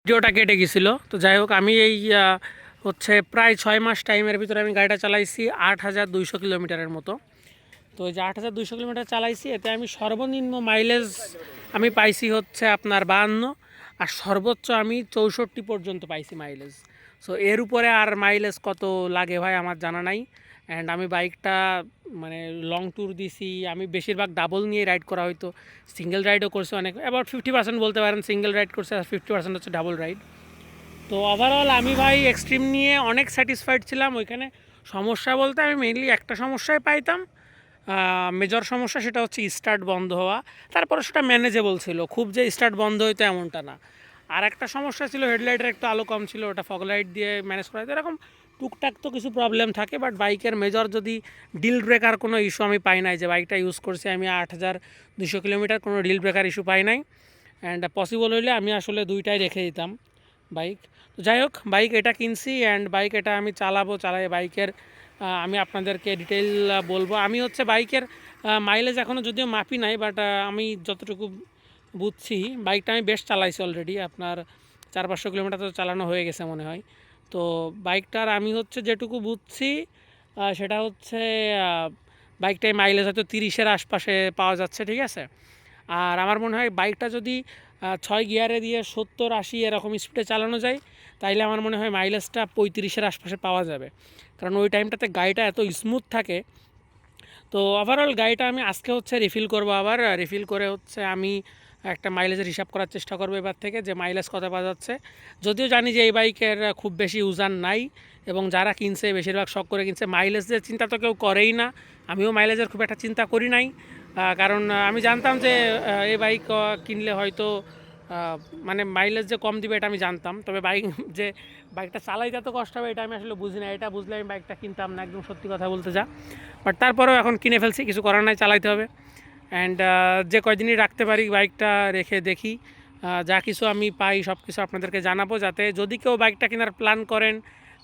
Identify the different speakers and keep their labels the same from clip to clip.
Speaker 1: ভিডিওটা কেটে গেছিল। তো যাই হোক, আমি এই হচ্ছে প্রায় 6 মাস টাইমের ভিতরে আমি গাড়িটা চালাইছি 8200 কিলোমিটারের মতো। তো এই যে 8200 কিলোমিটার চালাইছি, এতে আমি সর্বনিম্ন মাইলেজ আমি পাইছি হচ্ছে আপনার 52, আর সর্বোচ্চ আমি 64 পর্যন্ত পাইছি মাইলেজ। সো এর উপরে আর মাইলেজ কত লাগে ভাই আমার জানা নাই। অ্যান্ড আমি বাইকটা মানে লং ট্যুর দিছি, আমি বেশিরভাগ ডাবল নিয়ে রাইড করা, হয়তো সিঙ্গেল রাইডও করছে অনেক, অ্যাবাউট 50% বলতে পারেন সিঙ্গেল রাইড করছে, আর 50% হচ্ছে ডাবল রাইড। তো ওভারঅল আমি ভাই এক্সট্রিম নিয়ে অনেক স্যাটিসফাইড ছিলাম। ওইখানে সমস্যা বলতে আমি মেইনলি একটা সমস্যায় পাইতাম, মেজর সমস্যা, সেটা হচ্ছে স্টার্ট বন্ধ হওয়া। তারপরে সেটা ম্যানেজেবল ছিল, খুব যে স্টার্ট বন্ধ হইতো এমনটা না। আর একটা সমস্যা ছিল হেডলাইটের একটু আলো কম ছিল, ওটা ফগ লাইট দিয়ে ম্যানেজ করা যেত। এরকম টুকটাক তো কিছু প্রবলেম থাকে, বাট বাইকের মেজর যদি ডিল ব্রেকার কোনো ইস্যু আমি পাই নাই। যে বাইকটা ইউজ করছি আমি 8200 কিলোমিটার, কোনো ডিল ব্রেকার ইস্যু পাই নাই। অ্যান্ড পসিবল হইলে আমি আসলে দুইটাই রেখে দিতাম বাইক। তো যাই হোক, বাইক এটা কিনছি অ্যান্ড বাইক এটা আমি চালাই বাইকের আমি আপনাদেরকে ডিটেইল বলবো। আমি হচ্ছে বাইকের মাইলেজ এখনও যদিও মাপি নাই, বাট আমি যতটুকু বুঝছি বাইকটা আমি বেশ চালাইছি অলরেডি, আপনার 400-500 কিলোমিটার তো চালানো হয়ে গেছে মনে হয়। তো বাইকটার আমি হচ্ছে যেটুকু বুঝছি সেটা হচ্ছে বাইকটায় মাইলেজ হয়তো 30-এর আশপাশে পাওয়া যাচ্ছে, ঠিক আছে। আর আমার মনে হয় বাইকটা যদি 6 গিয়ারে দিয়ে 70-80 এরকম স্পিডে চালানো যায়, তাইলে আমার মনে হয় মাইলেজটা 35-এর আশপাশে পাওয়া যাবে, কারণ ওই টাইমটাতে গাড়িটা এত স্মুথ থাকে। তো ওভারঅল গাড়িটা আমি আজকে হচ্ছে রিফিল করব, আবার রিফিল করে হচ্ছে আমি একটা মাইলেজের হিসাব করার চেষ্টা করবো এবার থেকে, যে মাইলেজ কত পাওয়া যাচ্ছে। যদিও জানি যে এই বাইকের খুব বেশি ইউজার নাই, এবং যারা কিনছে বেশিরভাগ শখ করে কিনছে, মাইলেজের চিন্তা তো কেউ করেই না। আমিও মাইলেজের খুব একটা চিন্তা করি নাই, কারণ আমি জানতাম যে এই বাইক কিনলে হয়তো মানে মাইলেজ যে কম দিবে এটা আমি জানতাম। তবে বাইক যে বাইকটা চালাইতে এত কষ্ট হবে এটা আমি আসলে বুঝি না, এটা বুঝলে আমি বাইকটা কিনতাম না, একদম সত্যি কথা বলতে যা। বাট তারপরেও এখন কিনে ফেলছি, কিছু করার নাই, চালাইতে হবে। অ্যান্ড যে কয়দিনই রাখতে পারি বাইকটা রেখে দেখি, যা কিছু আমি পাই সব কিছু আপনাদেরকে জানাবো, যাতে যদি কেউ বাইকটা কেনার প্ল্যান করেন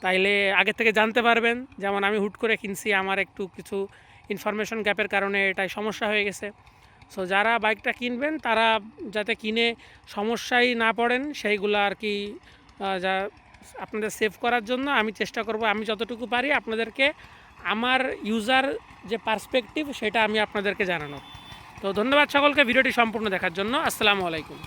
Speaker 1: তাইলে আগে থেকে জানতে পারবেন। যেমন আমি হুট করে কিনছি, আমার একটু কিছু ইনফরমেশন গ্যাপের কারণে এটাই সমস্যা হয়ে গেছে। সো যারা বাইকটা কিনবেন তারা যাতে কিনে সমস্যায় না পড়েন, সেইগুলো আর কি যা আপনাদের সেভ করার জন্য আমি চেষ্টা করব, আমি যতটুকু পারি আপনাদেরকে আমার ইউজার যে পার্সপেক্টিভ সেটা আমি আপনাদেরকে জানানো। তো ধন্যবাদ সকলকে ভিডিওটি সম্পূর্ণ দেখার জন্য। আসসালামু আলাইকুম।